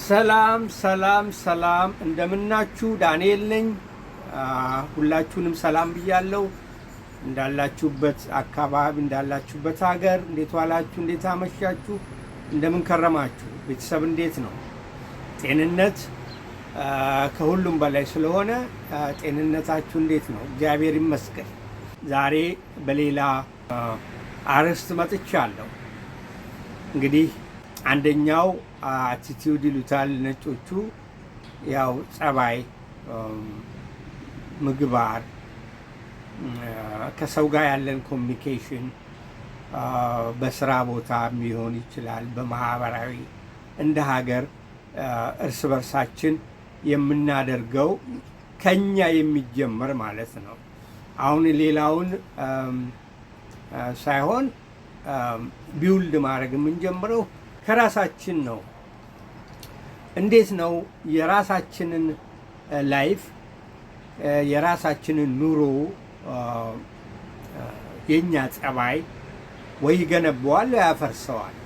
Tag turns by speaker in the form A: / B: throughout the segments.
A: ሰላም ሰላም ሰላም እንደምናችሁ ዳንኤል ነኝ። ሁላችሁንም ሰላም ብያለሁ። እንዳላችሁበት አካባቢ እንዳላችሁበት ሀገር እንዴት ዋላችሁ? እንዴት አመሻችሁ? እንደምን ከረማችሁ? ቤተሰብ እንዴት ነው? ጤንነት ከሁሉም በላይ ስለሆነ ጤንነታችሁ እንዴት ነው? እግዚአብሔር ይመስገን። ዛሬ በሌላ አርዕስት መጥቻለሁ። እንግዲህ አንደኛው አቲቲዩድ ይሉታል ነጮቹ፣ ያው ጸባይ፣ ምግባር፣ ከሰው ጋር ያለን ኮሚኒኬሽን በስራ ቦታ ሊሆን ይችላል፣ በማህበራዊ እንደ ሀገር እርስ በርሳችን የምናደርገው ከኛ የሚጀመር ማለት ነው። አሁን ሌላውን ሳይሆን ቢውልድ ማድረግ የምንጀምረው ከራሳችን ነው። እንዴት ነው የራሳችንን ላይፍ የራሳችንን ኑሮ የኛ ጸባይ ወይ ይገነባዋል ወይ ያፈርሰዋል።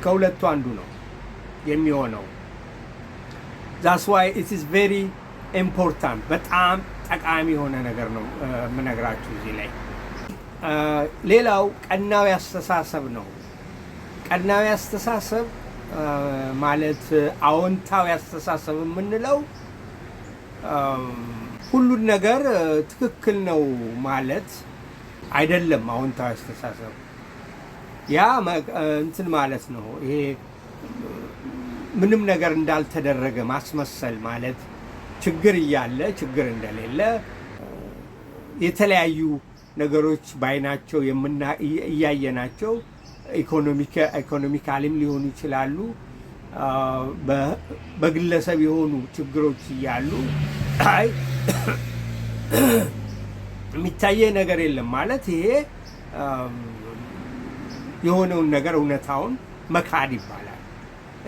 A: ከሁለቱ አንዱ ነው የሚሆነው። that's why it is very important። በጣም ጠቃሚ የሆነ ነገር ነው የምነግራችሁ እዚህ ላይ። ሌላው ቀናዊ አስተሳሰብ ነው። ቀናዊ አስተሳሰብ ማለት አዎንታዊ አስተሳሰብ የምንለው ሁሉን ነገር ትክክል ነው ማለት አይደለም። አዎንታዊ አስተሳሰብ ያ እንትን ማለት ነው። ይሄ ምንም ነገር እንዳልተደረገ ማስመሰል ማለት፣ ችግር እያለ ችግር እንደሌለ፣ የተለያዩ ነገሮች ባይናቸው እያየናቸው ኢኮኖሚካሊም ሊሆኑ ይችላሉ፣ በግለሰብ የሆኑ ችግሮች እያሉ አይ የሚታየ ነገር የለም ማለት ይሄ የሆነውን ነገር እውነታውን መካድ ይባላል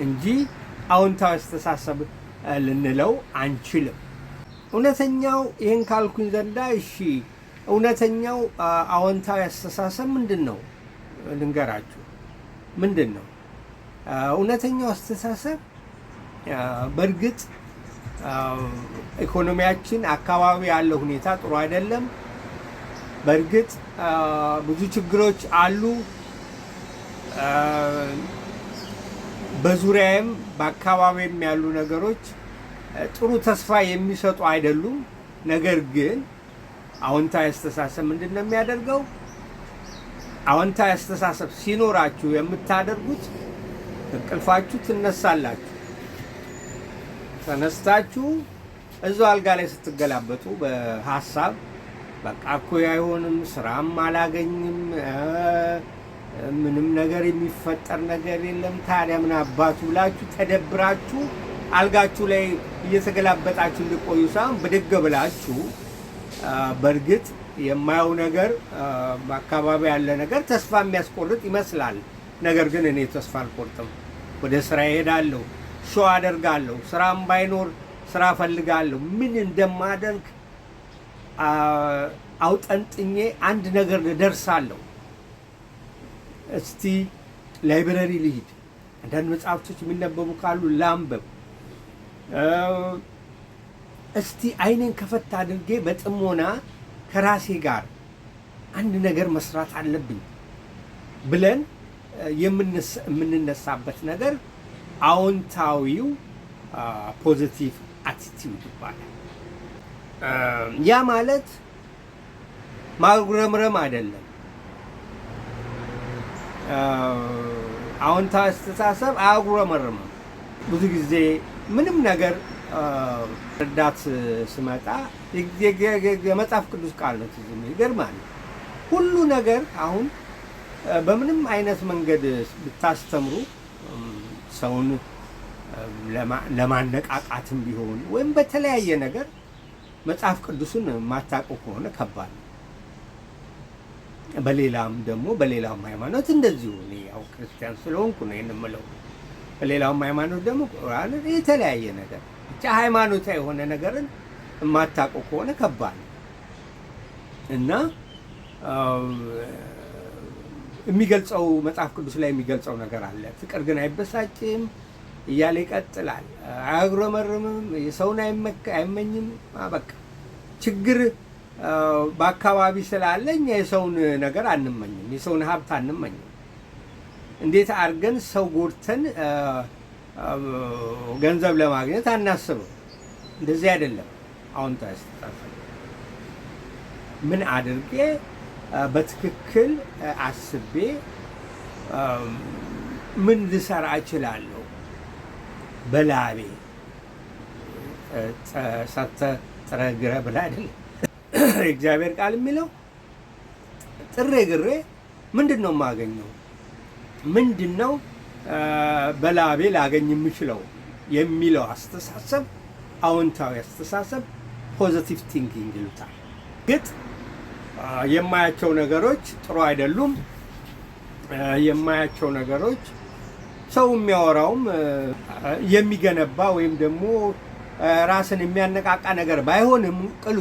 A: እንጂ አዎንታዊ አስተሳሰብ ልንለው አንችልም። እውነተኛው ይህን ካልኩኝ ዘንዳ እሺ፣ እውነተኛው አዎንታዊ አስተሳሰብ ምንድን ነው ልንገራችሁ። ምንድን ነው እውነተኛው አስተሳሰብ? በእርግጥ ኢኮኖሚያችን አካባቢ ያለው ሁኔታ ጥሩ አይደለም። በእርግጥ ብዙ ችግሮች አሉ። በዙሪያም በአካባቢም ያሉ ነገሮች ጥሩ ተስፋ የሚሰጡ አይደሉም። ነገር ግን አዎንታዊ አስተሳሰብ ምንድን ነው የሚያደርገው? አዎንታዊ አስተሳሰብ ሲኖራችሁ የምታደርጉት እንቅልፋችሁ ትነሳላችሁ። ተነስታችሁ እዛው አልጋ ላይ ስትገላበጡ በሀሳብ በቃ እኮ አይሆንም፣ ስራም አላገኝም፣ ምንም ነገር የሚፈጠር ነገር የለም፣ ታዲያ ምን አባቱ ብላችሁ ተደብራችሁ አልጋችሁ ላይ እየተገላበጣችሁ እንድቆዩ ሳይሆን ብድግ ብላችሁ በእርግጥ የማየው ነገር በአካባቢ ያለ ነገር ተስፋ የሚያስቆርጥ ይመስላል። ነገር ግን እኔ ተስፋ አልቆርጥም። ወደ ስራ እሄዳለሁ፣ ሾው አደርጋለሁ፣ ስራም ባይኖር ስራ እፈልጋለሁ። ምን እንደማደርግ አውጠንጥኜ አንድ ነገር ደርሳለሁ። እስቲ ላይብረሪ ልሂድ፣ አንዳንድ መጽሐፍቶች የሚነበቡ ካሉ ላንብብ። እስቲ አይኔን ከፈት አድርጌ በጥሞና ከራሴ ጋር አንድ ነገር መስራት አለብኝ ብለን የምንነሳበት ነገር አዎንታዊው ፖዚቲቭ አቲቲዩድ ይባላል። ያ ማለት ማጉረምረም አይደለም። አዎንታዊ አስተሳሰብ አያጉረመርምም። ብዙ ጊዜ ምንም ነገር እርዳት ስመጣ የመጽሐፍ ቅዱስ ቃል ነው ትዝ የሚል። ይገርማል። ሁሉ ነገር አሁን በምንም አይነት መንገድ ብታስተምሩ ሰውን ለማነቃቃትም ቢሆን ወይም በተለያየ ነገር መጽሐፍ ቅዱስን የማታውቁ ከሆነ ከባድ ነው። በሌላም ሃይማኖት እንደዚሁ። እኔ ያው ክርስቲያን ስለሆንኩ ነው ይህን የምለው። በሌላውም ሃይማኖት ደግሞ የተለያየ ነገር ብቻ ሃይማኖታዊ የሆነ ነገርን የማታውቁ ከሆነ ከባድ ነው እና የሚገልጸው መጽሐፍ ቅዱስ ላይ የሚገልጸው ነገር አለ። ፍቅር ግን አይበሳጭም፣ እያለ ይቀጥላል። አያጉረመርምም፣ የሰውን አይመኝም። በቃ ችግር በአካባቢ ስላለ እኛ የሰውን ነገር አንመኝም፣ የሰውን ሀብት አንመኝም። እንዴት አድርገን ሰው ጎድተን ገንዘብ ለማግኘት አናስብም። እንደዚህ አይደለም። አዎንታዊ አስተሳሰብ ምን አድርጌ በትክክል አስቤ ምን ልሰራ እችላለሁ፣ በላቤ ሰርተህ ጥረህ ግረህ ብለህ አይደለም። የእግዚአብሔር ቃል የሚለው ጥሬ ግሬ ምንድን ነው የማገኘው? ምንድን ነው በላቤ ላገኝ የምችለው የሚለው አስተሳሰብ አዎንታዊ አስተሳሰብ ፖዚቲቭ ቲንኪንግ ይሉታል። ግጥ የማያቸው ነገሮች ጥሩ አይደሉም። የማያቸው ነገሮች ሰው የሚያወራውም የሚገነባ ወይም ደግሞ ራስን የሚያነቃቃ ነገር ባይሆንም ቅሉ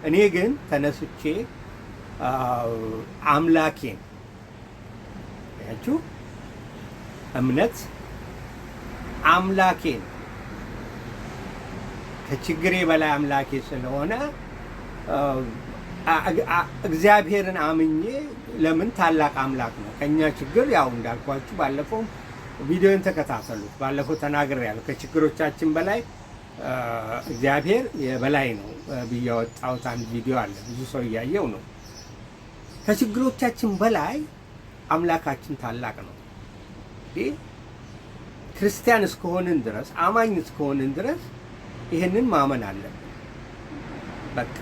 A: እኔ ግን ተነስቼ አምላኬን ያችሁ እምነት አምላኬን ከችግሬ በላይ አምላኬ ስለሆነ እግዚአብሔርን አምኜ ለምን ታላቅ አምላክ ነው። ከኛ ችግር ያው እንዳልኳችሁ ባለፈው ቪዲዮን ተከታተሉት። ባለፈው ተናግሬያለሁ። ከችግሮቻችን በላይ እግዚአብሔር የበላይ ነው ብዬ ያወጣሁት አንድ ቪዲዮ አለ። ብዙ ሰው እያየው ነው። ከችግሮቻችን በላይ አምላካችን ታላቅ ነው። ክርስቲያን እስከሆንን ድረስ አማኝ እስከሆንን ድረስ ይህንን ማመን አለብን። በቃ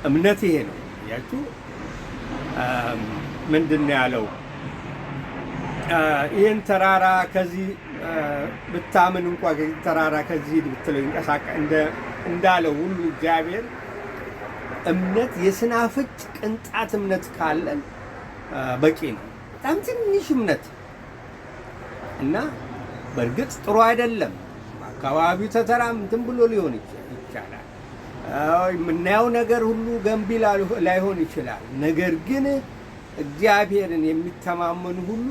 A: እምነት ይሄ ነው። ያችሁ ምንድን ነው ያለው? ይህን ተራራ ከዚህ ብታምን እንኳ ከዚህ ተራራ ከዚህ ብትለው ይንቀሳቀስ እንዳለው ሁሉ እግዚአብሔር እምነት የስናፍጭ ቅንጣት እምነት ካለን በቂ ነው። በጣም ትንሽ እምነት እና በእርግጥ ጥሩ አይደለም። አካባቢው ተተራምትን ብሎ ሊሆን ይቻላል። የምናየው ነገር ሁሉ ገንቢ ላይሆን ይችላል። ነገር ግን እግዚአብሔርን የሚተማመኑ ሁሉ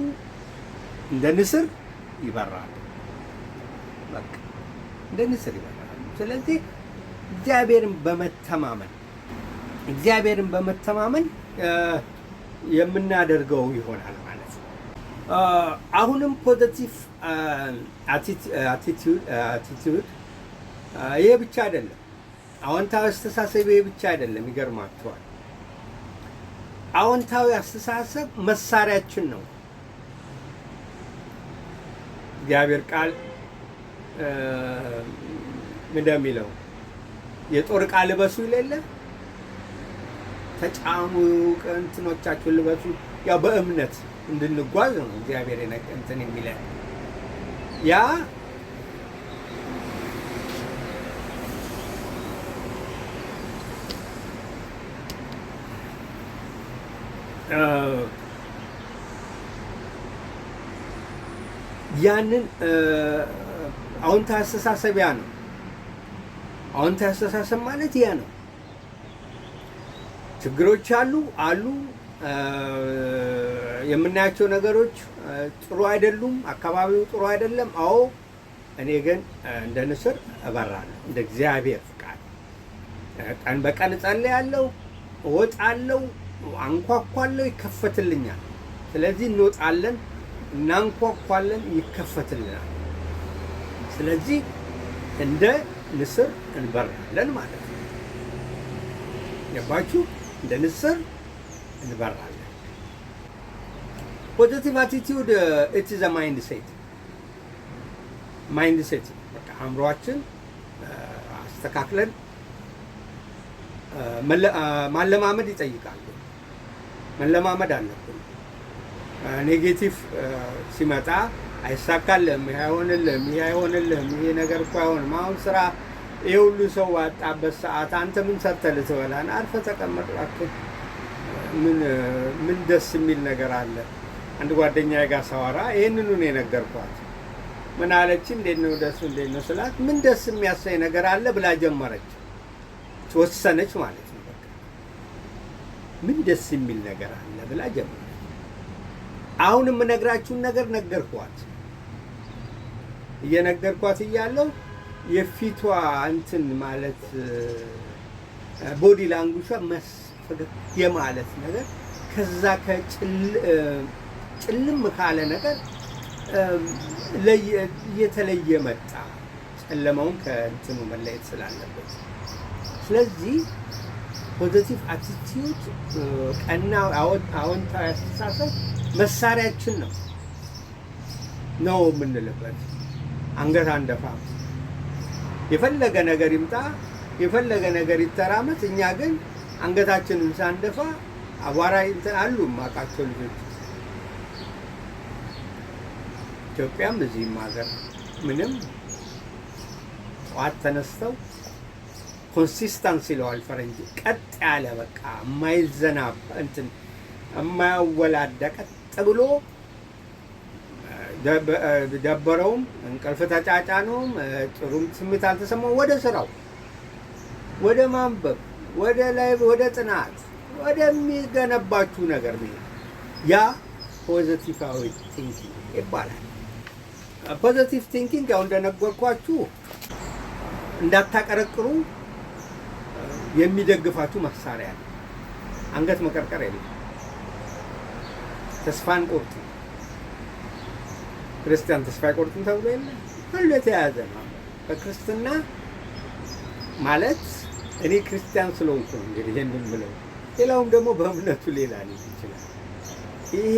A: እንደ ንስር ይበራሉ። በቃ እንደ ንስር ይበራሉ። ስለዚህ እግዚአብሔርን በመተማመን የምናደርገው ይሆናል ማለት ነው። አሁንም ፖዚቲቭ አቲቲዩድ ይሄ ብቻ አይደለም። አዎንታዊ አስተሳሰብ ይሄ ብቻ አይደለም። ይገርማችኋል። አዎንታዊ አስተሳሰብ መሳሪያችን ነው። እግዚአብሔር ቃል እንደሚለው የጦር ዕቃ ልበሱ ይለለ ተጫኑ፣ እንትኖቻችሁን ልበሱ። ያው በእምነት እንድንጓዝ ነው እግዚአብሔር እንትን የሚለን ያ ያንን አዎንታዊ አስተሳሰብ ያ ነው። አዎንታዊ አስተሳሰብ ማለት ያ ነው። ችግሮች አሉ። የምናያቸው ነገሮች ጥሩ አይደሉም። አካባቢው ጥሩ አይደለም። አዎ፣ እኔ ግን እንደ ንስር እበራለሁ። እንደ እግዚአብሔር ፍቃድ ቀን በቀን እጸልያለሁ፣ እወጣለሁ፣ አንኳኳለሁ፣ ይከፈትልኛል። ስለዚህ እንወጣለን፣ እናንኳኳለን፣ ይከፈትልናል። ስለዚህ እንደ ንስር እንበራለን ማለት ነው። ገባችሁ? እንደ ንስር እንበራለን። ፖዚቲቭ አቲቲዩድ ኢት ኢዝ አ ማይንድ ሴት በቃ አእምሮአችን አስተካክለን ማለማመድ ይጠይቃል። መለማመድ አለብን። ኔጌቲቭ ሲመጣ አይሳካልህም፣ ይሄ አይሆንልህም፣ ይሄ ነገር እኮ አይሆንም። አሁን ስራ ይሄ ሁሉ ሰው ዋጣበት ሰዓት አንተ ምን ሰርተህ ልትበላ ነው? አርፈህ ተቀመጥ እባክህ። ምን ደስ የሚል ነገር አለ? አንድ ጓደኛዬ ጋር ሳወራ ይሄንኑ ነው የነገርኳት። ምን አለች? እንዴት ነው እንዴት ነው ስላት፣ ምን ደስ የሚያሳይ ነገር አለ ብላ ጀመረች። ተወሰነች ማለት ነው። በቃ ምን ደስ የሚል ነገር አለ ብላ ጀመረች። አሁን የምነግራችሁን ነገር ነገርኳት። እየነገርኳት እያለሁ የፊቷ እንትን ማለት ቦዲ ላንጉጇ መስፈገግ የማለት ነገር ከዛ ጭልም ካለ ነገር እየተለየ መጣ። ጨለማውን ከእንትኑ መለየት ስላለበት ስለዚህ ፖዚቲቭ አቲቲዩድ ቀና አዎንታዊ አስተሳሰብ መሳሪያችን ነው የምንልበት። አንገት አንደፋም። የፈለገ ነገር ይምጣ፣ የፈለገ ነገር ይተራመት፣ እኛ ግን አንገታችንን ሳንደፋ አቧራ እንትን አሉ ማቃቸው ልጆች ኢትዮጵያም እዚህም ሀገር ምንም ጠዋት ተነስተው ኮንሲስተንስ ይለዋል ፈረንጅ፣ ቀጥ ያለ በቃ የማይዘናብ እንትን የማያወላዳ ቀጥ ብሎ ደበረውም እንቅልፍ ተጫጫነውም ጥሩም ስሜት አልተሰማው ወደ ስራው፣ ወደ ማንበብ፣ ወደ ጥናት፣ ወደሚገነባችሁ ነገር ነው። ያ ፖዚቲቫዊ ቲንኪንግ ይባላል። ፖዚቲቭ ቲንኪንግ ያው እንደነገርኳችሁ እንዳታቀረቅሩ የሚደግፋችሁ መሳሪያ ነው። አንገት መቀርቀር የለም። ተስፋን ቆርጡ። ክርስቲያን ተስፋ አይቆርጥም ተብሎ የለ ሁሉ የተያዘ ነው። በክርስትና ማለት እኔ ክርስቲያን ስለሆንኩ ነው እንግዲህ ይሄንን ብለው፣ ሌላውም ደግሞ በእምነቱ ሌላ ሊሆን ይችላል። ይሄ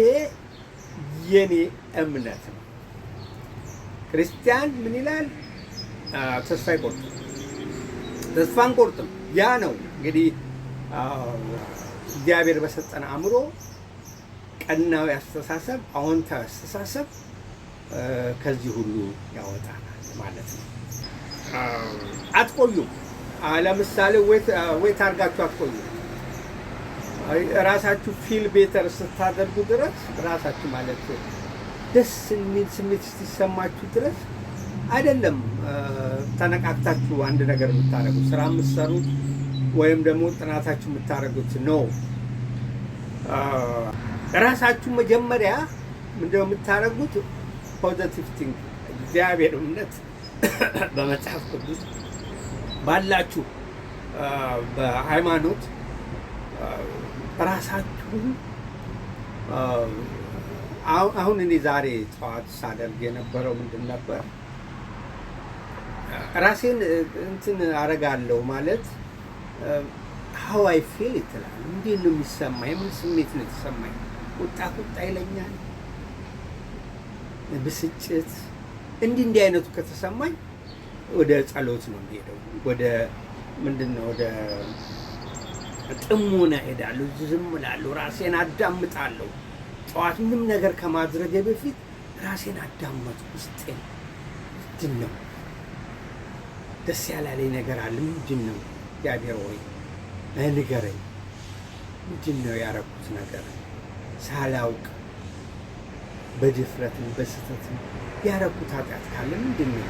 A: የኔ እምነት ነው። ክርስቲያን ምን ይላል? ተስፋ አይቆርጥም። ተስፋ አንቆርጥም። ያ ነው እንግዲህ እግዚአብሔር በሰጠን አእምሮ ቀናዊ አስተሳሰብ፣ አዎንታዊ አስተሳሰብ ከዚህ ሁሉ ያወጣናል ማለት ነው። አትቆዩም። ለምሳሌ ዌት አድርጋችሁ አትቆዩም። ራሳችሁ ፊል ቤተር ስታደርጉ ድረስ ራሳችሁ ማለት ደስ የሚል ስሜት ሲሰማችሁ ድረስ አይደለም ተነቃቅታችሁ አንድ ነገር የምታደርጉት ስራ የምትሰሩት ወይም ደግሞ ጥናታችሁ የምታደርጉት ነው። ራሳችሁ መጀመሪያ ምንድነው የምታደርጉት? ፖዚቲቭ ቲንክ እግዚአብሔር እምነት በመጽሐፍ ቅዱስ ባላችሁ በሃይማኖት ራሳችሁን አሁን እኔ ዛሬ ጠዋት ሳደርግ የነበረው ምንድን ነበር? ራሴን እንትን አረጋለሁ ማለት how I feel ይላል። እንዴት ነው የሚሰማኝ? ምን ስሜት ነው የተሰማኝ? ቁጣ ይለኛል፣ ብስጭት፣ እንዲህ አይነቱ ከተሰማኝ ወደ ጸሎት ነው የሚሄደው። ወደ ምንድነው ወደ ጥሞና ሄዳለሁ፣ ዝም እላለሁ፣ ራሴን አዳምጣለሁ። ጠዋት ምንም ነገር ከማድረግ በፊት ራሴን አዳምጣለሁ። ውስጤን ምንድነው ደስ ያላለኝ ነገር አለ? ምንድነው እግዚአብሔር ሆይ ንገረኝ። ምንድነው ያረኩት ነገር ሳላውቅ በድፍረትም በስተትም ያረኩት ኃጢአት ካለ ምንድነው?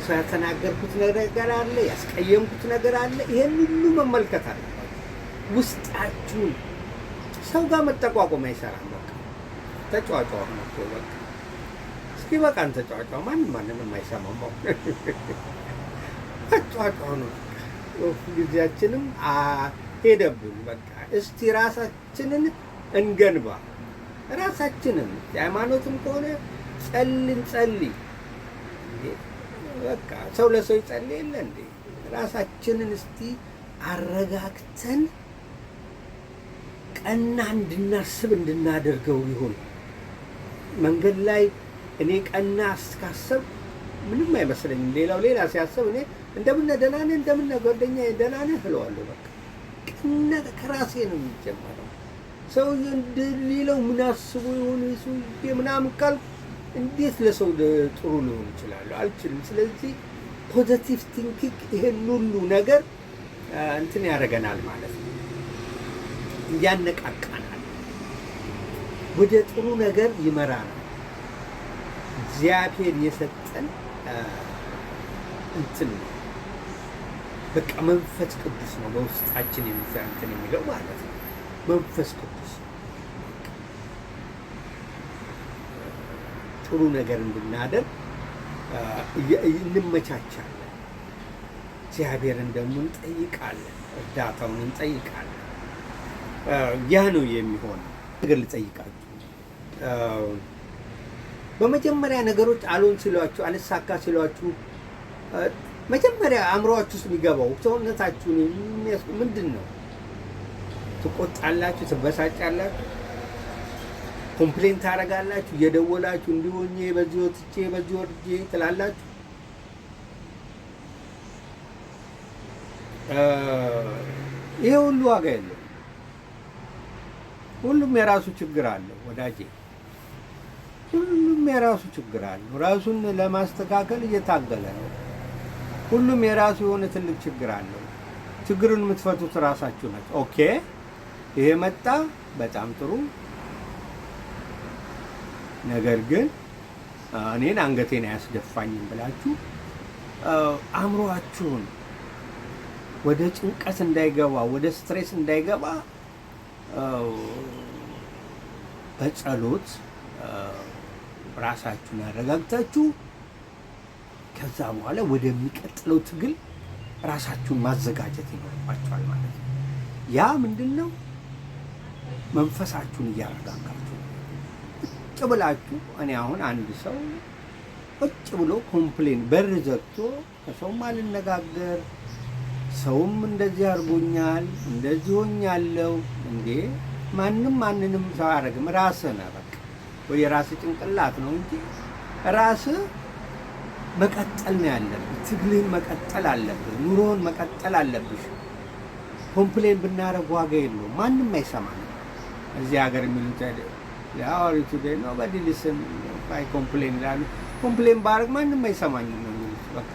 A: ሰው ያተናገርኩት ነገር አለ? ያስቀየምኩት ነገር አለ? ይሄን ሁሉ መመልከት አለ። ውስጣችሁን ሰው ጋር መጠቋቆም አይሰራም። በቃ ተጫዋጫው ነው እኮ በቃ እስኪ በቃን ተጫዋጫው ማንንም አይሰማም። ተጫዋጫው ነው ጊዜያችንም ሄደብን። በቃ እስቲ ራሳችንን እንገንባ። ራሳችንን የሃይማኖትም ከሆነ ጸልይ። በቃ ሰው ለሰው ይጸልይ የለ እንዴ? ራሳችንን እስቲ አረጋግተን ቀና እንድናስብ እንድናደርገው ይሁን። መንገድ ላይ እኔ ቀና አስካሰብ ምንም አይመስለኝም። ሌላ ሲያስብ እኔ እንደምን ደህና ነህ፣ እንደምን ጓደኛዬ ደህና ነህ እለዋለሁ። በቃ ቀና ከራሴ ነው የሚጀምረው። ሰው እንደሌላው ምን አስቦ ይሁን ሰውዬ ምናምን ካልኩ እንዴት ለሰው ጥሩ ሊሆን ይችላል? አልችልም። ስለዚህ ፖዚቲቭ ቲንኪንግ ይሄን ሁሉ ነገር እንትን ያደርገናል ማለት ነው፣ ያነቃቃናል፣ ወደ ጥሩ ነገር ይመራናል። እግዚአብሔር የሰጠን እንትን በቃ መንፈስ ቅዱስ ነው በውስጣችን የሚሰራን የሚለው ማለት ነው። መንፈስ ቅዱስ ጥሩ ነገር እንድናደርግ እንመቻቻለን። እግዚአብሔርን ደግሞ እንጠይቃለን፣ እርዳታውን እንጠይቃለን። ያ ነው የሚሆነው። ነገር ልጠይቃችሁ፣ በመጀመሪያ ነገሮች አልሆን ሲሏችሁ፣ አልሳካ ሲሏችሁ መጀመሪያ አእምሮአችሁ ውስጥ የሚገባው ሰውነታችሁን ምንድን ነው? ትቆጣላችሁ፣ ትበሳጫላችሁ፣ ኮምፕሌን ታደርጋላችሁ፣ እየደወላችሁ እንዲሆኜ በዚህ ወጥቼ በዚህ ወርጄ ትላላችሁ። ይሄ ሁሉ ዋጋ የለውም። ሁሉም የራሱ ችግር አለው ወዳጄ፣ ሁሉም የራሱ ችግር አለው። ራሱን ለማስተካከል እየታገለ ነው። ሁሉም የራሱ የሆነ ትልቅ ችግር አለው። ችግሩን የምትፈቱት ራሳችሁ ናችሁ። ኦኬ፣ ይሄ መጣ፣ በጣም ጥሩ። ነገር ግን እኔን አንገቴን አያስደፋኝም ብላችሁ አእምሮአችሁን ወደ ጭንቀት እንዳይገባ፣ ወደ ስትሬስ እንዳይገባ በጸሎት ራሳችሁን አረጋግታችሁ ከዛ በኋላ ወደሚቀጥለው ትግል ራሳችሁን ማዘጋጀት ይኖርባችኋል ማለት ነው። ያ ምንድን ነው? መንፈሳችሁን እያረጋጋችሁ ቁጭ ብላችሁ። እኔ አሁን አንድ ሰው ቁጭ ብሎ ኮምፕሌን በር ዘግቶ ከሰውም አልነጋገር፣ ሰውም እንደዚህ አድርጎኛል፣ እንደዚህ ሆኛለሁ፣ እንዴ ማንም ማንንም ሰው አያደርግም። ራስህ ነህ በቃ፣ ወይ የራስህ ጭንቅላት ነው እንጂ ራስህ መቀጠል ነው ያለብህ። ትግልህን መቀጠል አለብህ። ኑሮህን መቀጠል አለብሽ። ኮምፕሌን ብናረግ ዋጋ የለውም። ማንም አይሰማንም። እዚህ ሀገር የሚሉት ለአዋሪቱ ደ ነው በዲልስን ባይ ኮምፕሌን ይላሉ። ኮምፕሌን ባረግ ማንም አይሰማኝም ነው የሚሉት። በቃ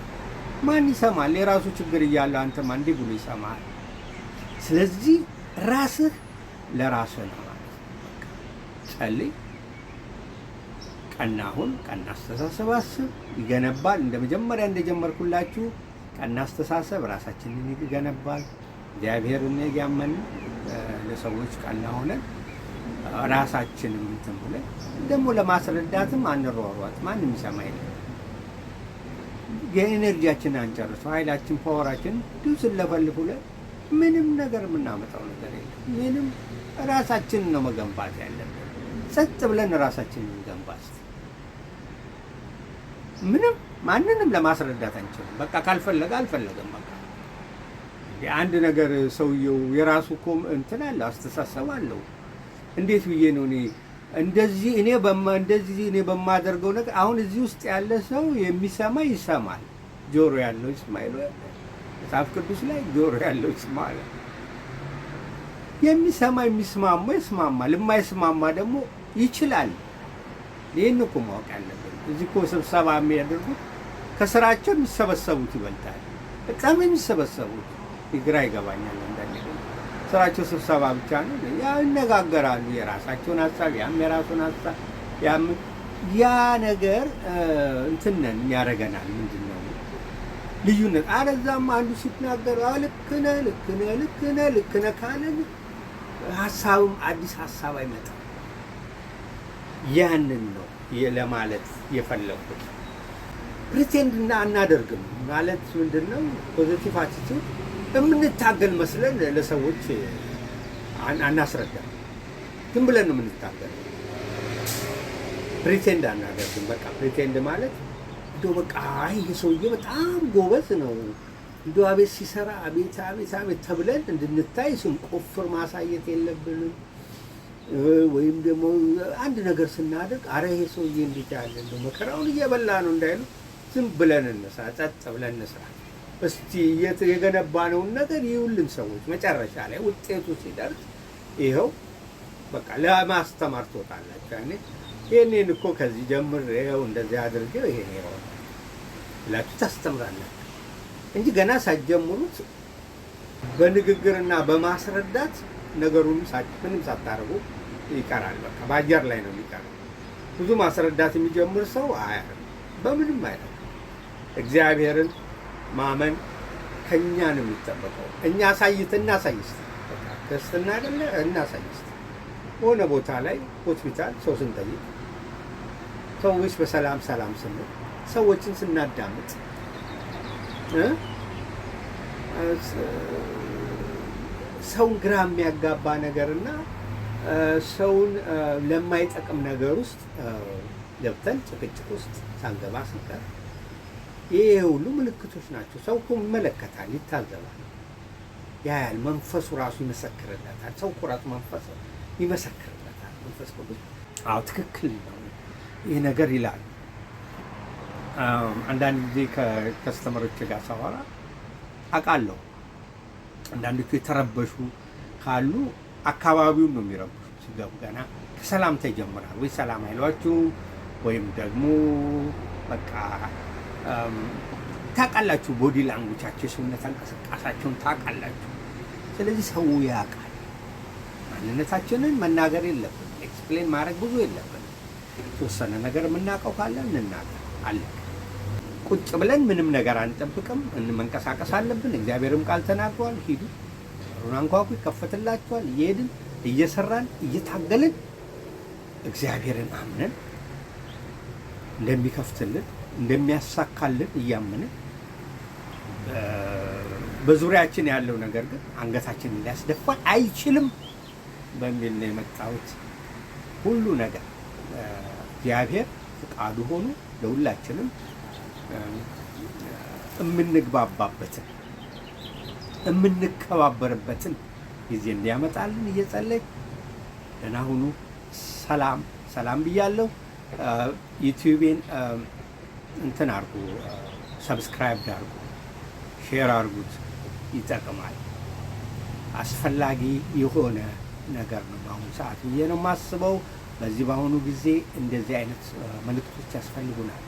A: ማን ይሰማል? የራሱ ችግር እያለ አንተማ እንዲህ ብሎ ይሰማል። ስለዚህ ራስህ ለራስህ ነው ማለት ነው። ጸልይ፣ ቀና ሁን፣ ቀና አስተሳሰብ አስብ፣ ይገነባል። እንደ መጀመሪያ እንደጀመርኩላችሁ ቀና አስተሳሰብ ራሳችንን ይገነባል። እግዚአብሔርን ያመንን ለሰዎች ቀና ሆነን ራሳችንን እንትን ብለን ደግሞ ለማስረዳትም አንሯሯጥ፣ ማንም ይሰማ የለም። የኤነርጂያችንን አንጨርሰው፣ ኃይላችን ፓወራችን እንዲሁ ስለፈልፍ ብለን ምንም ነገር የምናመጣው ነገር የለም። ምንም ራሳችንን ነው መገንባት ያለብን። ጸጥ ብለን ራሳችንን ገንባት። ምንም ማንንም ለማስረዳት አንችልም። በቃ ካልፈለገ አልፈለገም። በቃ አንድ ነገር ሰውየው የራሱ እኮ እንትን አለው፣ አስተሳሰብ አለው። እንዴት ብዬ ነው እንደዚህ እኔ በማደርገው ነገር አሁን እዚህ ውስጥ ያለ ሰው የሚሰማ ይሰማል፣ ጆሮ ያለው ይስማ ይላል መጽሐፍ ቅዱስ ላይ። ጆሮ ያለው ይስማ አለ። የሚሰማ የሚስማማ ይስማማል፣ የማይስማማ ደግሞ ይችላል። ይህን እኮ ማወቅ ያለብን። እዚህ እኮ ስብሰባ የሚያደርጉት ከስራቸው የሚሰበሰቡት ይበልጣል። በጣም የሚሰበሰቡት ግራ ይገባኛል። አንዳንዴ ስራቸው ስብሰባ ብቻ ነው። ያ ይነጋገራሉ የራሳቸውን ሀሳብ፣ ያም የራሱን ሀሳብ። ያ ነገር እንትን ነን ያደርገናል። ምንድን ነው ልዩነት? አለዛም አንዱ ሲናገር ልክ ነህ ልክ ነህ ልክ ነህ ልክ ነህ ካለን ሀሳብም አዲስ ሀሳብ አይመጣም። ያንን ነው ለማለት የፈለኩት። ፕሪቴንድ አናደርግም ማለት ምንድን ነው? ፖዚቲቭ አቲቲዩድ የምንታገል መስለን ለሰዎች አናስረዳም። ዝም ብለን ነው የምንታገል። ፕሪቴንድ አናደርግም። በቃ ፕሪቴንድ ማለት እንደው በቃ ይሄ ሰውዬ በጣም ጎበዝ ነው፣ እንደው አቤት ሲሰራ አቤት አቤት አቤት ተብለን እንድንታይ ስንቆፍር ማሳየት የለብንም። ወይም ደግሞ አንድ ነገር ስናደርግ አረ ይሄ ሰውዬ እንዴት ያለ እንደው መከራውን እየበላ ነው እንዳይሉ ዝም ብለን እንስራ፣ ጸጥ ብለን እንስራ። እስቲ የገነባነውን ነገር ይውልን ሰዎች መጨረሻ ላይ ውጤቱ ሲደርስ ይኸው በቃ ለማስተማር ትወጣላችሁ። ያኔ ይሄንን እኮ ከዚህ ጀምሬው እንደዚህ አድርጌው ይሄን ይሆን ብላችሁ ታስተምራላችሁ እንጂ ገና ሳትጀምሩት በንግግርና በማስረዳት ነገሩን ምንም ሳታረጉ ይቀራል። በቃ በአየር ላይ ነው የሚቀረው። ብዙ ማስረዳት የሚጀምር ሰው በምንም አይነት እግዚአብሔርን ማመን ከኛ ነው የሚጠበቀው። እኛ እናሳይስ በቃ ክርስትና አይደለ እናሳይስ። ሆነ ቦታ ላይ ሆስፒታል ሰው ስንጠይቅ ሰዎች በሰላም ሰላም ስንል ሰዎችን ስናዳምጥ ሰውን ግራ የሚያጋባ ነገርና ሰውን ለማይጠቅም ነገር ውስጥ ገብተን ጭቅጭቅ ውስጥ ሳንገባ ስንቀር ይሄ ሁሉ ምልክቶች ናቸው። ሰው እኮ ይመለከታል፣ ይታዘባል፣ ያያል። መንፈሱ ራሱ ይመሰክርለታል። ሰው እኮ ራሱ መንፈስ ይመሰክርለታል። መንፈስ ቅዱስ አዎ ትክክል ነው ይህ ነገር ይላል። አንዳንድ ጊዜ ከከስተመሮች ጋር ሳወራ አውቃለሁ። አንዳንዶቹ የተረበሹ ካሉ አካባቢውን ነው የሚረብሹ። ሲገቡ ገና ከሰላምታ ይጀምራል። ወይ ሰላም አይሏችሁ ወይም ደግሞ በቃ ታውቃላችሁ፣ ቦዲ ላንጉቻቸው የሰውነት እንቅስቃሴያቸውን ታውቃላችሁ። ስለዚህ ሰው ያውቃል። ማንነታችንን መናገር የለብንም፣ ኤክስፕሌን ማድረግ ብዙ የለብንም። የተወሰነ ነገር የምናውቀው ካለ እንናገር አለ። ቁጭ ብለን ምንም ነገር አንጠብቅም፣ መንቀሳቀስ አለብን። እግዚአብሔርም ቃል ተናግሯል፣ ሂዱ በሩን አንኳኩ ይከፈትላችኋል። እየሄድን እየሰራን እየታገልን እግዚአብሔርን አምነን እንደሚከፍትልን እንደሚያሳካልን እያመንን በዙሪያችን ያለው ነገር ግን አንገታችንን ሊያስደፋን አይችልም በሚል ነው የመጣሁት። ሁሉ ነገር እግዚአብሔር ፍቃዱ ሆኖ ለሁላችንም የምንግባባበትን የምንከባበርበትን ጊዜ እንዲያመጣልን እየጸለይ ደህና ሁኑ። ሰላም ብያለሁ። ዩቲዩቤን እንትን አርጉ፣ ሰብስክራይብ አርጉ፣ ሼር አርጉት። ይጠቅማል። አስፈላጊ የሆነ ነገር ነው በአሁኑ ሰዓት ብዬ ነው የማስበው። በዚህ በአሁኑ ጊዜ እንደዚህ አይነት መልእክቶች ያስፈልጉናል።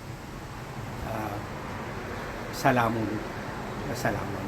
A: ሰላም ሁኑ። በሰላም ነው።